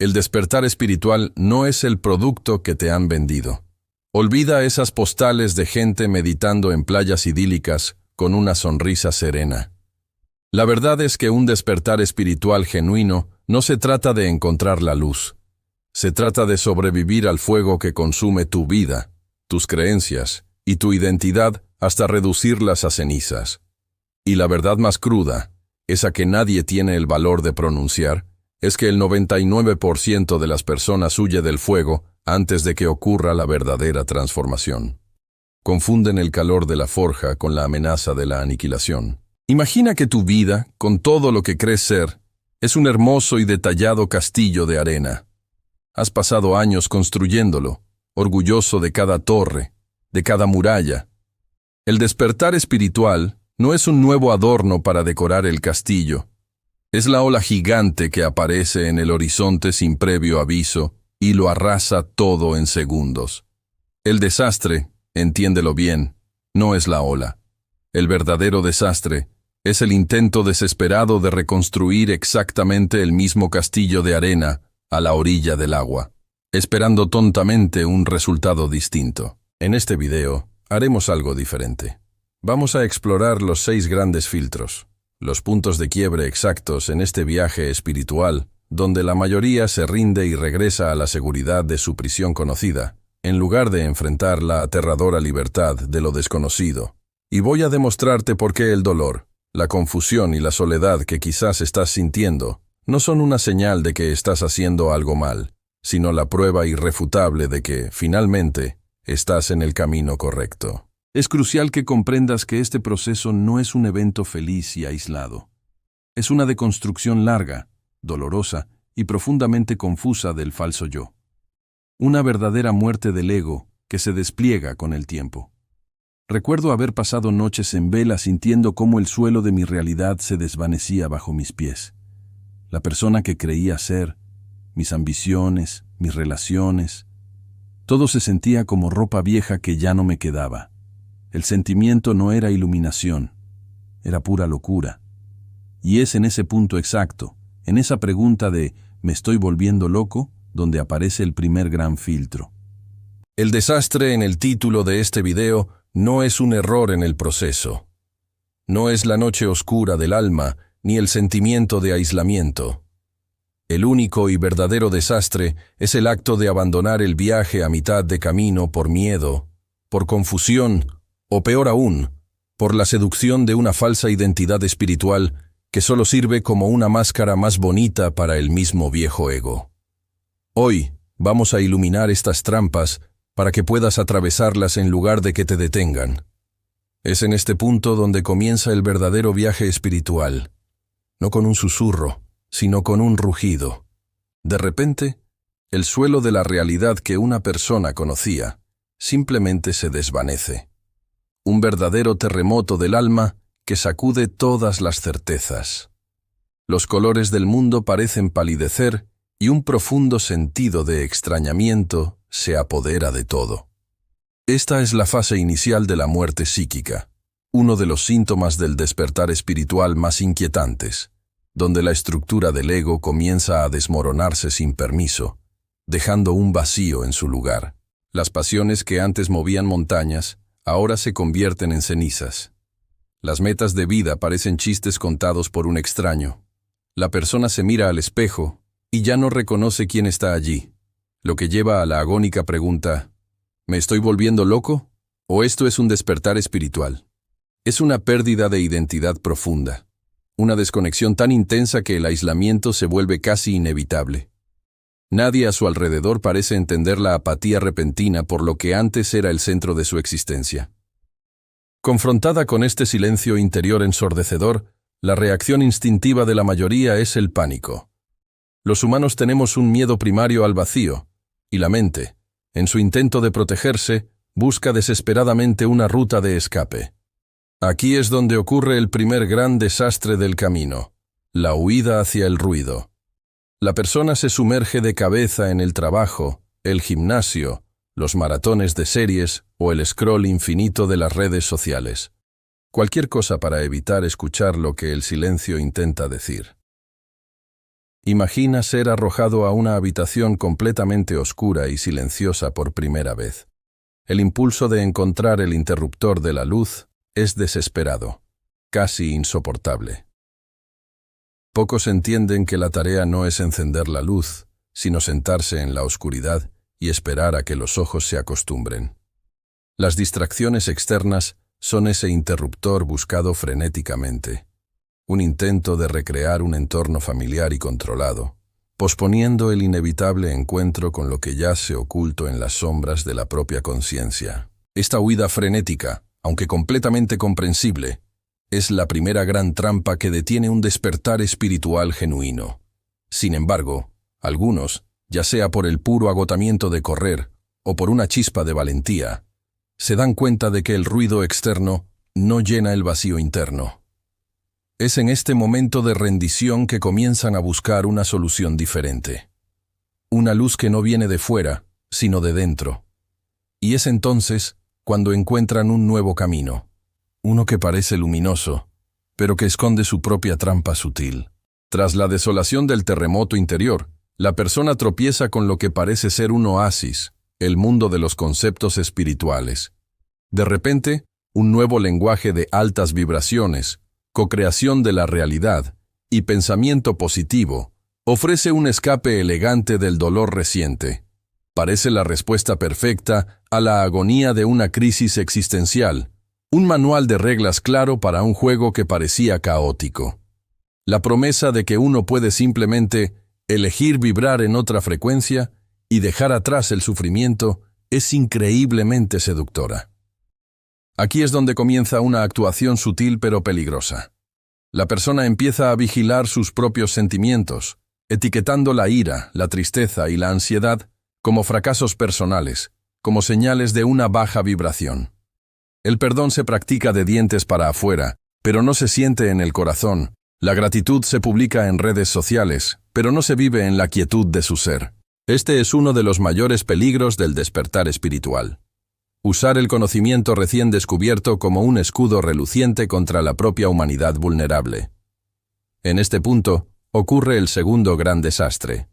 El despertar espiritual no es el producto que te han vendido. Olvida esas postales de gente meditando en playas idílicas con una sonrisa serena. La verdad es que un despertar espiritual genuino no se trata de encontrar la luz. Se trata de sobrevivir al fuego que consume tu vida, tus creencias y tu identidad hasta reducirlas a cenizas. Y la verdad más cruda, esa que nadie tiene el valor de pronunciar, es que el 99% de las personas huye del fuego antes de que ocurra la verdadera transformación. Confunden el calor de la forja con la amenaza de la aniquilación. Imagina que tu vida, con todo lo que crees ser, es un hermoso y detallado castillo de arena. Has pasado años construyéndolo, orgulloso de cada torre, de cada muralla. El despertar espiritual no es un nuevo adorno para decorar el castillo. Es la ola gigante que aparece en el horizonte sin previo aviso y lo arrasa todo en segundos. El desastre, entiéndelo bien, no es la ola. El verdadero desastre es el intento desesperado de reconstruir exactamente el mismo castillo de arena a la orilla del agua, esperando tontamente un resultado distinto. En este video haremos algo diferente. Vamos a explorar los 6 grandes filtros, los puntos de quiebre exactos en este viaje espiritual, donde la mayoría se rinde y regresa a la seguridad de su prisión conocida, en lugar de enfrentar la aterradora libertad de lo desconocido. Y voy a demostrarte por qué el dolor, la confusión y la soledad que quizás estás sintiendo no son una señal de que estás haciendo algo mal, sino la prueba irrefutable de que, finalmente, estás en el camino correcto. Es crucial que comprendas que este proceso no es un evento feliz y aislado. Es una deconstrucción larga, dolorosa y profundamente confusa del falso yo. Una verdadera muerte del ego que se despliega con el tiempo. Recuerdo haber pasado noches en vela sintiendo cómo el suelo de mi realidad se desvanecía bajo mis pies. La persona que creía ser, mis ambiciones, mis relaciones, todo se sentía como ropa vieja que ya no me quedaba. El sentimiento no era iluminación, era pura locura. Y es en ese punto exacto, en esa pregunta de ¿me estoy volviendo loco?, donde aparece el primer gran filtro. El desastre en el título de este video no es un error en el proceso. No es la noche oscura del alma, ni el sentimiento de aislamiento. El único y verdadero desastre es el acto de abandonar el viaje a mitad de camino por miedo, por confusión, o peor aún, por la seducción de una falsa identidad espiritual que solo sirve como una máscara más bonita para el mismo viejo ego. Hoy vamos a iluminar estas trampas para que puedas atravesarlas en lugar de que te detengan. Es en este punto donde comienza el verdadero viaje espiritual, no con un susurro, sino con un rugido. De repente, el suelo de la realidad que una persona conocía simplemente se desvanece. Un verdadero terremoto del alma que sacude todas las certezas. Los colores del mundo parecen palidecer y un profundo sentido de extrañamiento se apodera de todo. Esta es la fase inicial de la muerte psíquica, uno de los síntomas del despertar espiritual más inquietantes, donde la estructura del ego comienza a desmoronarse sin permiso, dejando un vacío en su lugar. Las pasiones que antes movían montañas, ahora se convierten en cenizas. Las metas de vida parecen chistes contados por un extraño. La persona se mira al espejo y ya no reconoce quién está allí, lo que lleva a la agónica pregunta, ¿me estoy volviendo loco? ¿O esto es un despertar espiritual? Es una pérdida de identidad profunda, una desconexión tan intensa que el aislamiento se vuelve casi inevitable. Nadie a su alrededor parece entender la apatía repentina por lo que antes era el centro de su existencia. Confrontada con este silencio interior ensordecedor, la reacción instintiva de la mayoría es el pánico. Los humanos tenemos un miedo primario al vacío, y la mente, en su intento de protegerse, busca desesperadamente una ruta de escape. Aquí es donde ocurre el primer gran desastre del camino, la huida hacia el ruido. La persona se sumerge de cabeza en el trabajo, el gimnasio, los maratones de series o el scroll infinito de las redes sociales. Cualquier cosa para evitar escuchar lo que el silencio intenta decir. Imagina ser arrojado a una habitación completamente oscura y silenciosa por primera vez. El impulso de encontrar el interruptor de la luz es desesperado, casi insoportable. Pocos entienden que la tarea no es encender la luz, sino sentarse en la oscuridad y esperar a que los ojos se acostumbren. Las distracciones externas son ese interruptor buscado frenéticamente, un intento de recrear un entorno familiar y controlado, posponiendo el inevitable encuentro con lo que yace oculto en las sombras de la propia conciencia. Esta huida frenética, aunque completamente comprensible, es la primera gran trampa que detiene un despertar espiritual genuino. Sin embargo, algunos, ya sea por el puro agotamiento de correr o por una chispa de valentía, se dan cuenta de que el ruido externo no llena el vacío interno. Es en este momento de rendición que comienzan a buscar una solución diferente. Una luz que no viene de fuera, sino de dentro. Y es entonces cuando encuentran un nuevo camino. Uno que parece luminoso, pero que esconde su propia trampa sutil. Tras la desolación del terremoto interior, la persona tropieza con lo que parece ser un oasis, el mundo de los conceptos espirituales. De repente, un nuevo lenguaje de altas vibraciones, co-creación de la realidad y pensamiento positivo, ofrece un escape elegante del dolor reciente. Parece la respuesta perfecta a la agonía de una crisis existencial, un manual de reglas claro para un juego que parecía caótico. La promesa de que uno puede simplemente elegir vibrar en otra frecuencia y dejar atrás el sufrimiento es increíblemente seductora. Aquí es donde comienza una actuación sutil pero peligrosa. La persona empieza a vigilar sus propios sentimientos, etiquetando la ira, la tristeza y la ansiedad como fracasos personales, como señales de una baja vibración. El perdón se practica de dientes para afuera, pero no se siente en el corazón. La gratitud se publica en redes sociales, pero no se vive en la quietud de su ser. Este es uno de los mayores peligros del despertar espiritual. Usar el conocimiento recién descubierto como un escudo reluciente contra la propia humanidad vulnerable. En este punto, ocurre el segundo gran desastre.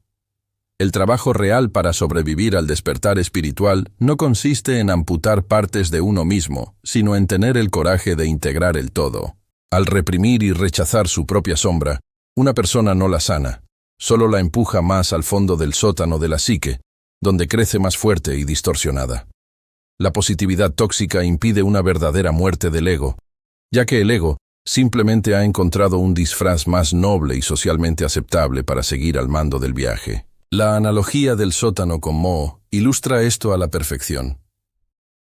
El trabajo real para sobrevivir al despertar espiritual no consiste en amputar partes de uno mismo, sino en tener el coraje de integrar el todo. Al reprimir y rechazar su propia sombra, una persona no la sana, solo la empuja más al fondo del sótano de la psique, donde crece más fuerte y distorsionada. La positividad tóxica impide una verdadera muerte del ego, ya que el ego simplemente ha encontrado un disfraz más noble y socialmente aceptable para seguir al mando del viaje. La analogía del sótano con moho ilustra esto a la perfección.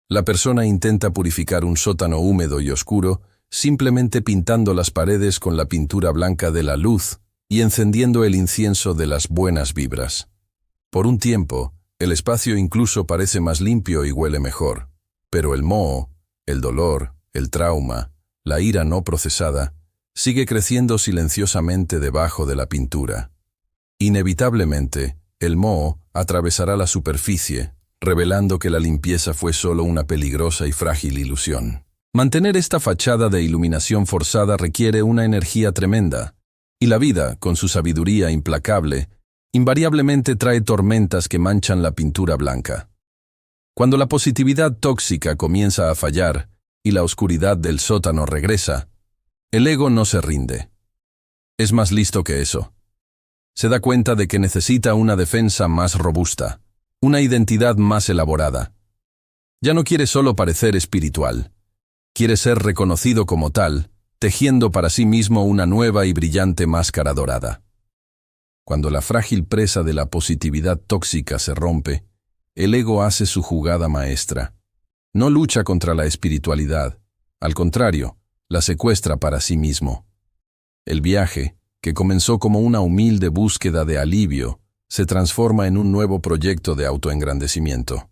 La persona intenta purificar un sótano húmedo y oscuro simplemente pintando las paredes con la pintura blanca de la luz y encendiendo el incienso de las buenas vibras. Por un tiempo, el espacio incluso parece más limpio y huele mejor, pero el moho, el dolor, el trauma, la ira no procesada, sigue creciendo silenciosamente debajo de la pintura. Inevitablemente, el moho atravesará la superficie, revelando que la limpieza fue solo una peligrosa y frágil ilusión. Mantener esta fachada de iluminación forzada requiere una energía tremenda, y la vida, con su sabiduría implacable, invariablemente trae tormentas que manchan la pintura blanca. Cuando la positividad tóxica comienza a fallar y la oscuridad del sótano regresa, el ego no se rinde. Es más listo que eso. Se da cuenta de que necesita una defensa más robusta, una identidad más elaborada. Ya no quiere solo parecer espiritual. Quiere ser reconocido como tal, tejiendo para sí mismo una nueva y brillante máscara dorada. Cuando la frágil presa de la positividad tóxica se rompe, el ego hace su jugada maestra. No lucha contra la espiritualidad, al contrario, la secuestra para sí mismo. El viaje, que comenzó como una humilde búsqueda de alivio, se transforma en un nuevo proyecto de autoengrandecimiento.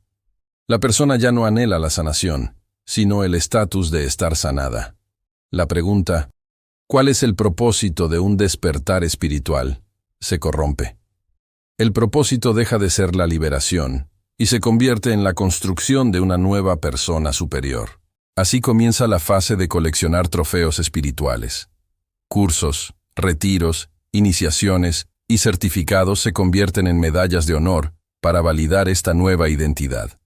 La persona ya no anhela la sanación, sino el estatus de estar sanada. La pregunta, ¿cuál es el propósito de un despertar espiritual?, se corrompe. El propósito deja de ser la liberación y se convierte en la construcción de una nueva persona superior. Así comienza la fase de coleccionar trofeos espirituales. Cursos, retiros, iniciaciones y certificados se convierten en medallas de honor para validar esta nueva identidad.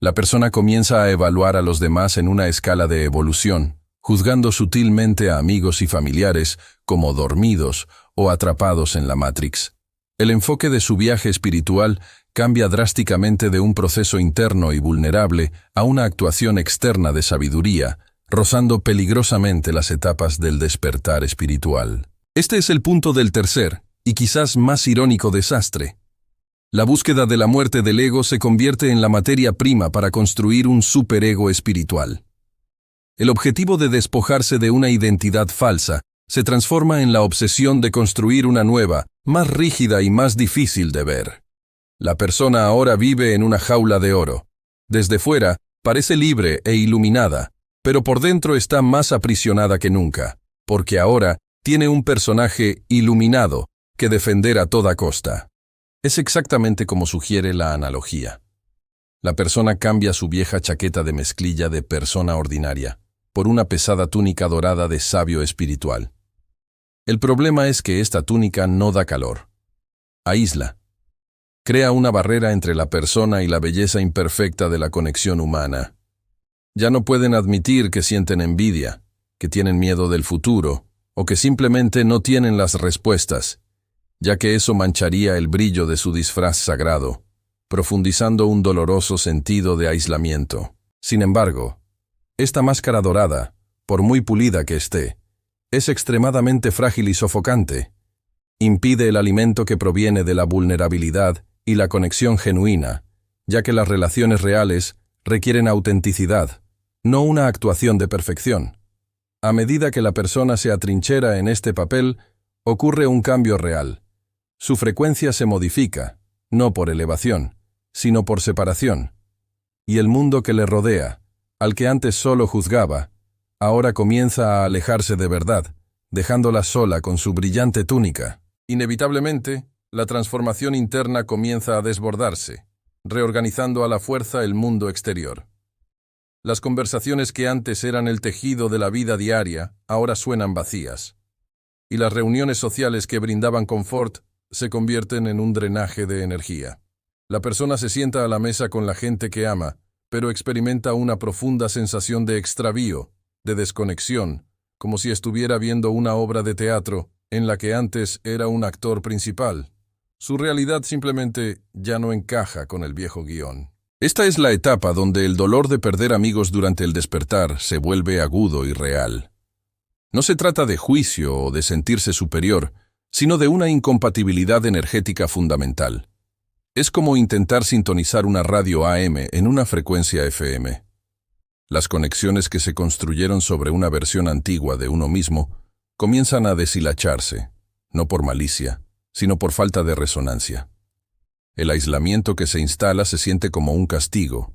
La persona comienza a evaluar a los demás en una escala de evolución, juzgando sutilmente a amigos y familiares como dormidos o atrapados en la Matrix. El enfoque de su viaje espiritual cambia drásticamente de un proceso interno y vulnerable a una actuación externa de sabiduría, rozando peligrosamente las etapas del despertar espiritual. Este es el punto del tercer, y quizás más irónico desastre. La búsqueda de la muerte del ego se convierte en la materia prima para construir un superego espiritual. El objetivo de despojarse de una identidad falsa se transforma en la obsesión de construir una nueva, más rígida y más difícil de ver. La persona ahora vive en una jaula de oro. Desde fuera, parece libre e iluminada, pero por dentro está más aprisionada que nunca, porque ahora tiene un personaje iluminado que defender a toda costa. Es exactamente como sugiere la analogía. La persona cambia su vieja chaqueta de mezclilla de persona ordinaria por una pesada túnica dorada de sabio espiritual. El problema es que esta túnica no da calor. Aísla. Crea una barrera entre la persona y la belleza imperfecta de la conexión humana. Ya no pueden admitir que sienten envidia, que tienen miedo del futuro, o que simplemente no tienen las respuestas, ya que eso mancharía el brillo de su disfraz sagrado, profundizando un doloroso sentido de aislamiento. Sin embargo, esta máscara dorada, por muy pulida que esté, es extremadamente frágil y sofocante. Impide el alimento que proviene de la vulnerabilidad y la conexión genuina, ya que las relaciones reales requieren autenticidad, no una actuación de perfección. A medida que la persona se atrinchera en este papel, ocurre un cambio real. Su frecuencia se modifica, no por elevación, sino por separación. Y el mundo que le rodea, al que antes solo juzgaba, ahora comienza a alejarse de verdad, dejándola sola con su brillante túnica. Inevitablemente, la transformación interna comienza a desbordarse, reorganizando a la fuerza el mundo exterior. Las conversaciones que antes eran el tejido de la vida diaria, ahora suenan vacías. Y las reuniones sociales que brindaban confort se convierten en un drenaje de energía. La persona se sienta a la mesa con la gente que ama, pero experimenta una profunda sensación de extravío, de desconexión, como si estuviera viendo una obra de teatro en la que antes era un actor principal. Su realidad simplemente ya no encaja con el viejo guión. Esta es la etapa donde el dolor de perder amigos durante el despertar se vuelve agudo y real. No se trata de juicio o de sentirse superior, sino de una incompatibilidad energética fundamental. Es como intentar sintonizar una radio AM en una frecuencia FM. Las conexiones que se construyeron sobre una versión antigua de uno mismo comienzan a deshilacharse, no por malicia, sino por falta de resonancia. El aislamiento que se instala se siente como un castigo,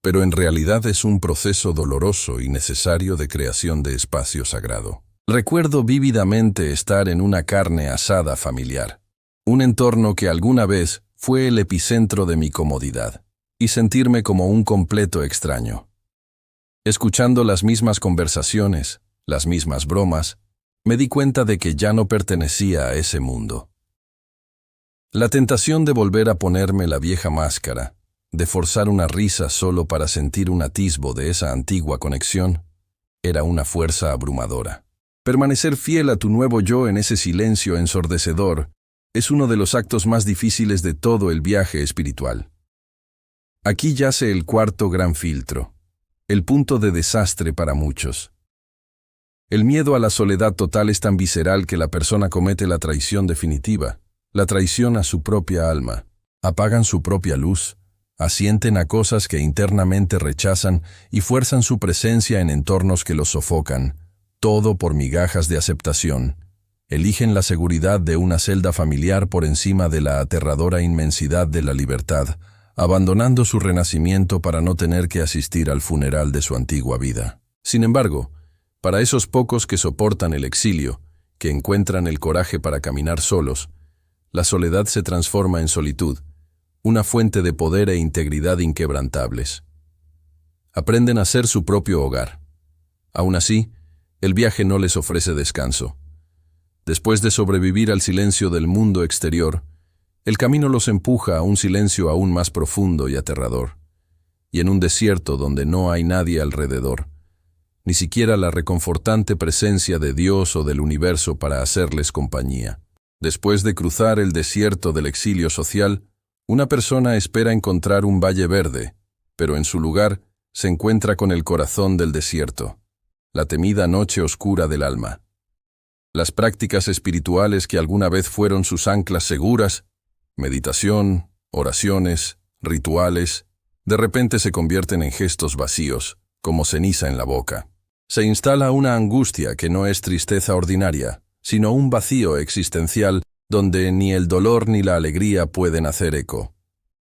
pero en realidad es un proceso doloroso y necesario de creación de espacio sagrado. Recuerdo vívidamente estar en una carne asada familiar, un entorno que alguna vez fue el epicentro de mi comodidad, y sentirme como un completo extraño. Escuchando las mismas conversaciones, las mismas bromas, me di cuenta de que ya no pertenecía a ese mundo. La tentación de volver a ponerme la vieja máscara, de forzar una risa solo para sentir un atisbo de esa antigua conexión, era una fuerza abrumadora. Permanecer fiel a tu nuevo yo en ese silencio ensordecedor es uno de los actos más difíciles de todo el viaje espiritual. Aquí yace el cuarto gran filtro, el punto de desastre para muchos. El miedo a la soledad total es tan visceral que la persona comete la traición definitiva, la traición a su propia alma. Apagan su propia luz, asienten a cosas que internamente rechazan y fuerzan su presencia en entornos que los sofocan, todo por migajas de aceptación. Eligen la seguridad de una celda familiar por encima de la aterradora inmensidad de la libertad, abandonando su renacimiento para no tener que asistir al funeral de su antigua vida. Sin embargo, para esos pocos que soportan el exilio, que encuentran el coraje para caminar solos, la soledad se transforma en solitud, una fuente de poder e integridad inquebrantables. Aprenden a ser su propio hogar. Aún así, el viaje no les ofrece descanso. Después de sobrevivir al silencio del mundo exterior, el camino los empuja a un silencio aún más profundo y aterrador. Y en un desierto donde no hay nadie alrededor, ni siquiera la reconfortante presencia de Dios o del universo para hacerles compañía. Después de cruzar el desierto del exilio social, una persona espera encontrar un valle verde, pero en su lugar se encuentra con el corazón del desierto, la temida noche oscura del alma. Las prácticas espirituales que alguna vez fueron sus anclas seguras, meditación, oraciones, rituales, de repente se convierten en gestos vacíos, como ceniza en la boca. Se instala una angustia que no es tristeza ordinaria, sino un vacío existencial donde ni el dolor ni la alegría pueden hacer eco.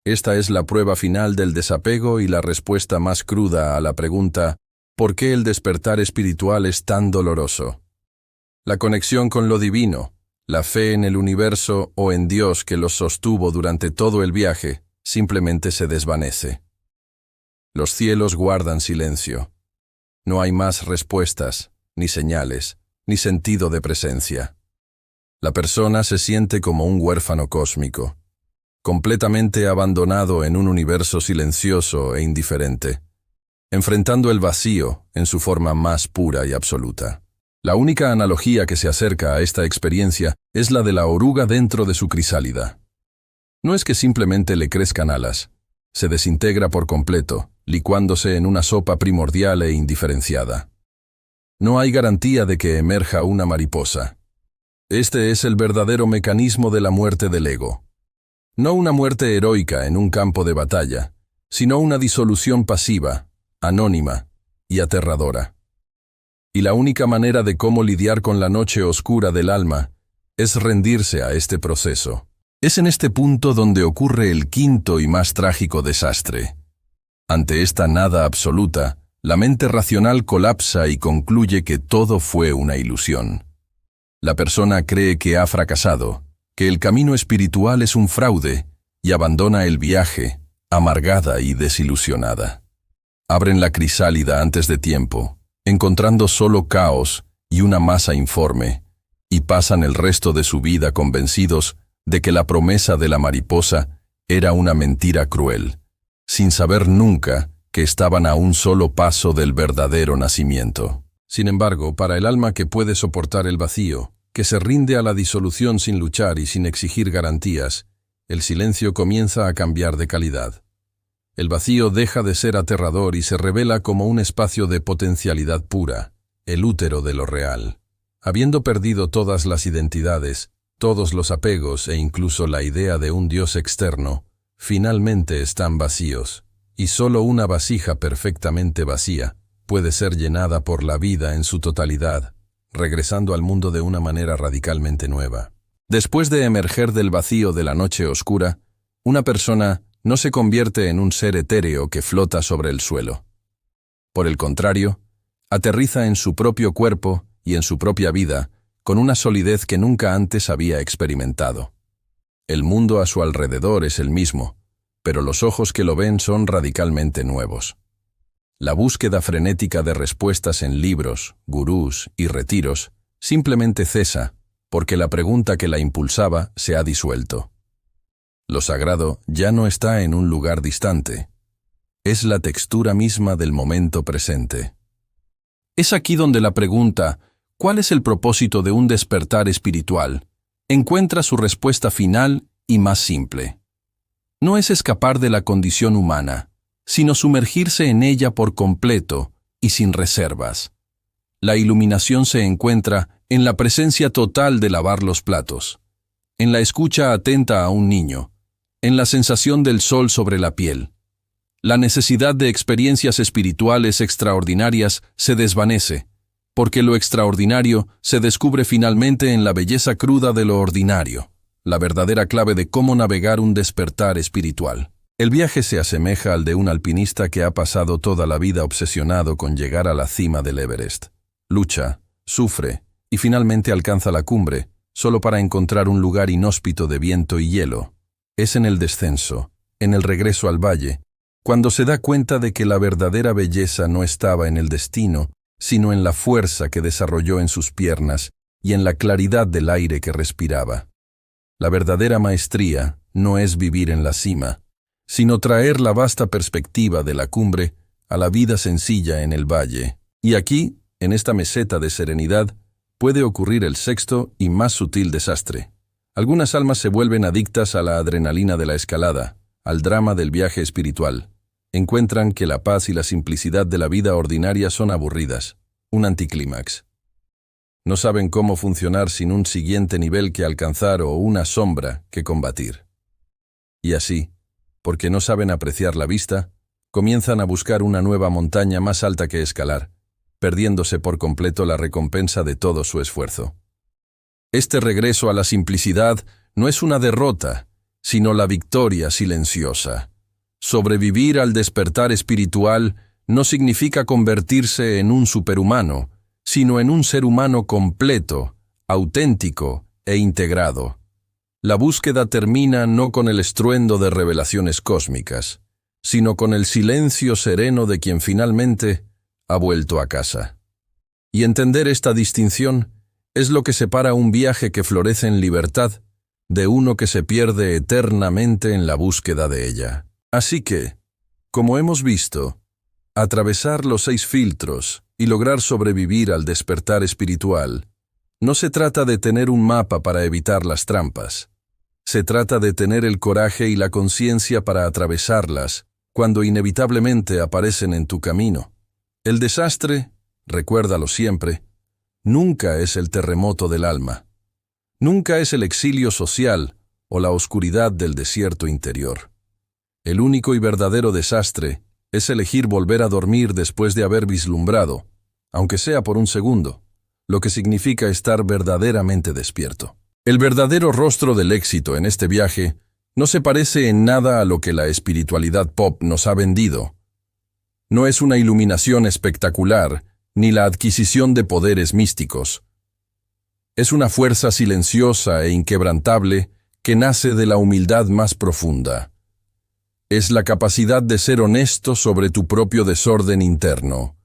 Esta es la prueba final del desapego y la respuesta más cruda a la pregunta ¿por qué el despertar espiritual es tan doloroso? La conexión con lo divino, la fe en el universo o en Dios que los sostuvo durante todo el viaje, simplemente se desvanece. Los cielos guardan silencio. No hay más respuestas, ni señales, ni sentido de presencia. La persona se siente como un huérfano cósmico, completamente abandonado en un universo silencioso e indiferente, enfrentando el vacío en su forma más pura y absoluta. La única analogía que se acerca a esta experiencia es la de la oruga dentro de su crisálida. No es que simplemente le crezcan alas, se desintegra por completo, licuándose en una sopa primordial e indiferenciada. No hay garantía de que emerja una mariposa. Este es el verdadero mecanismo de la muerte del ego. No una muerte heroica en un campo de batalla, sino una disolución pasiva, anónima y aterradora. Y la única manera de cómo lidiar con la noche oscura del alma es rendirse a este proceso. Es en este punto donde ocurre el quinto y más trágico desastre. Ante esta nada absoluta, la mente racional colapsa y concluye que todo fue una ilusión. La persona cree que ha fracasado, que el camino espiritual es un fraude, y abandona el viaje, amargada y desilusionada. Abren la crisálida antes de tiempo, encontrando solo caos y una masa informe, y pasan el resto de su vida convencidos de que la promesa de la mariposa era una mentira cruel, sin saber nunca que estaban a un solo paso del verdadero nacimiento. Sin embargo, para el alma que puede soportar el vacío, que se rinde a la disolución sin luchar y sin exigir garantías, el silencio comienza a cambiar de calidad. El vacío deja de ser aterrador y se revela como un espacio de potencialidad pura, el útero de lo real. Habiendo perdido todas las identidades, todos los apegos e incluso la idea de un Dios externo, finalmente están vacíos, y solo una vasija perfectamente vacía puede ser llenada por la vida en su totalidad, regresando al mundo de una manera radicalmente nueva. Después de emerger del vacío de la noche oscura, una persona no se convierte en un ser etéreo que flota sobre el suelo. Por el contrario, aterriza en su propio cuerpo y en su propia vida con una solidez que nunca antes había experimentado. El mundo a su alrededor es el mismo, pero los ojos que lo ven son radicalmente nuevos. La búsqueda frenética de respuestas en libros, gurús y retiros simplemente cesa porque la pregunta que la impulsaba se ha disuelto. Lo sagrado ya no está en un lugar distante. Es la textura misma del momento presente. Es aquí donde la pregunta, ¿cuál es el propósito de un despertar espiritual?, encuentra su respuesta final y más simple. No es escapar de la condición humana, sino sumergirse en ella por completo y sin reservas. La iluminación se encuentra en la presencia total de lavar los platos, en la escucha atenta a un niño, en la sensación del sol sobre la piel. La necesidad de experiencias espirituales extraordinarias se desvanece, porque lo extraordinario se descubre finalmente en la belleza cruda de lo ordinario, la verdadera clave de cómo navegar un despertar espiritual. El viaje se asemeja al de un alpinista que ha pasado toda la vida obsesionado con llegar a la cima del Everest. Lucha, sufre y finalmente alcanza la cumbre, solo para encontrar un lugar inhóspito de viento y hielo. Es en el descenso, en el regreso al valle, cuando se da cuenta de que la verdadera belleza no estaba en el destino, sino en la fuerza que desarrolló en sus piernas y en la claridad del aire que respiraba. La verdadera maestría no es vivir en la cima, sino traer la vasta perspectiva de la cumbre a la vida sencilla en el valle. Y aquí, en esta meseta de serenidad, puede ocurrir el sexto y más sutil desastre. Algunas almas se vuelven adictas a la adrenalina de la escalada, al drama del viaje espiritual. Encuentran que la paz y la simplicidad de la vida ordinaria son aburridas, un anticlímax. No saben cómo funcionar sin un siguiente nivel que alcanzar o una sombra que combatir. Y así, porque no saben apreciar la vista, comienzan a buscar una nueva montaña más alta que escalar, perdiéndose por completo la recompensa de todo su esfuerzo. Este regreso a la simplicidad no es una derrota, sino la victoria silenciosa. Sobrevivir al despertar espiritual no significa convertirse en un superhumano, sino en un ser humano completo, auténtico e integrado. La búsqueda termina no con el estruendo de revelaciones cósmicas, sino con el silencio sereno de quien finalmente ha vuelto a casa. Y entender esta distinción es lo que separa un viaje que florece en libertad de uno que se pierde eternamente en la búsqueda de ella. Así que, como hemos visto, atravesar los 6 filtros y lograr sobrevivir al despertar espiritual no se trata de tener un mapa para evitar las trampas. Se trata de tener el coraje y la conciencia para atravesarlas cuando inevitablemente aparecen en tu camino. El desastre, recuérdalo siempre, nunca es el terremoto del alma. Nunca es el exilio social o la oscuridad del desierto interior. El único y verdadero desastre es elegir volver a dormir después de haber vislumbrado, aunque sea por un segundo, lo que significa estar verdaderamente despierto. El verdadero rostro del éxito en este viaje no se parece en nada a lo que la espiritualidad pop nos ha vendido. No es una iluminación espectacular, ni la adquisición de poderes místicos. Es una fuerza silenciosa e inquebrantable que nace de la humildad más profunda. Es la capacidad de ser honesto sobre tu propio desorden interno,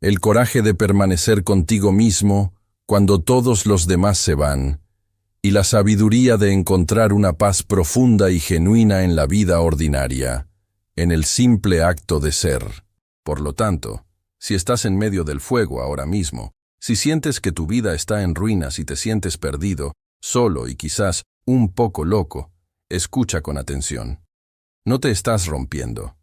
el coraje de permanecer contigo mismo cuando todos los demás se van, y la sabiduría de encontrar una paz profunda y genuina en la vida ordinaria, en el simple acto de ser. Por lo tanto, si estás en medio del fuego ahora mismo, si sientes que tu vida está en ruinas y te sientes perdido, solo y quizás un poco loco, escucha con atención. No te estás rompiendo.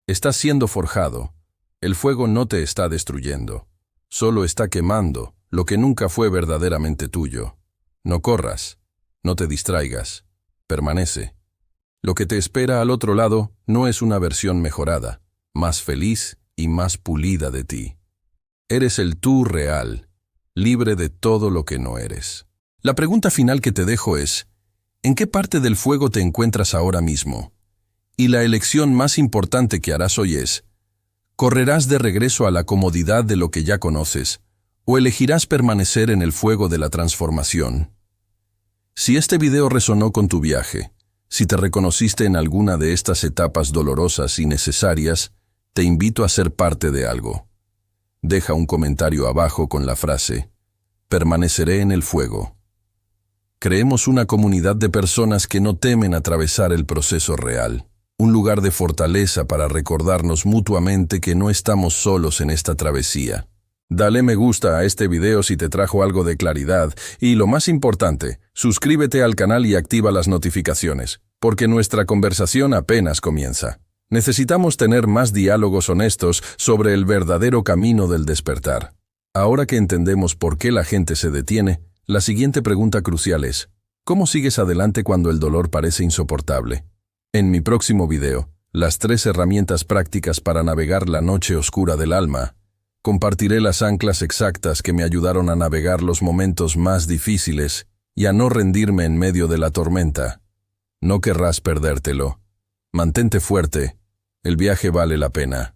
Estás siendo forjado. El fuego no te está destruyendo. Solo está quemando lo que nunca fue verdaderamente tuyo. No corras. No te distraigas. Permanece. Lo que te espera al otro lado no es una versión mejorada, más feliz y más pulida de ti. Eres el tú real, libre de todo lo que no eres. La pregunta final que te dejo es, ¿en qué parte del fuego te encuentras ahora mismo? Y la elección más importante que harás hoy es, ¿correrás de regreso a la comodidad de lo que ya conoces, o elegirás permanecer en el fuego de la transformación? Si este video resonó con tu viaje, si te reconociste en alguna de estas etapas dolorosas y necesarias, te invito a ser parte de algo. Deja un comentario abajo con la frase, permaneceré en el fuego. Creemos una comunidad de personas que no temen atravesar el proceso real. Un lugar de fortaleza para recordarnos mutuamente que no estamos solos en esta travesía. Dale me gusta a este video si te trajo algo de claridad y, lo más importante, suscríbete al canal y activa las notificaciones, porque nuestra conversación apenas comienza. Necesitamos tener más diálogos honestos sobre el verdadero camino del despertar. Ahora que entendemos por qué la gente se detiene, la siguiente pregunta crucial es, ¿cómo sigues adelante cuando el dolor parece insoportable? En mi próximo video, las 3 herramientas prácticas para navegar la noche oscura del alma, compartiré las anclas exactas que me ayudaron a navegar los momentos más difíciles y a no rendirme en medio de la tormenta. No querrás perdértelo. Mantente fuerte, el viaje vale la pena.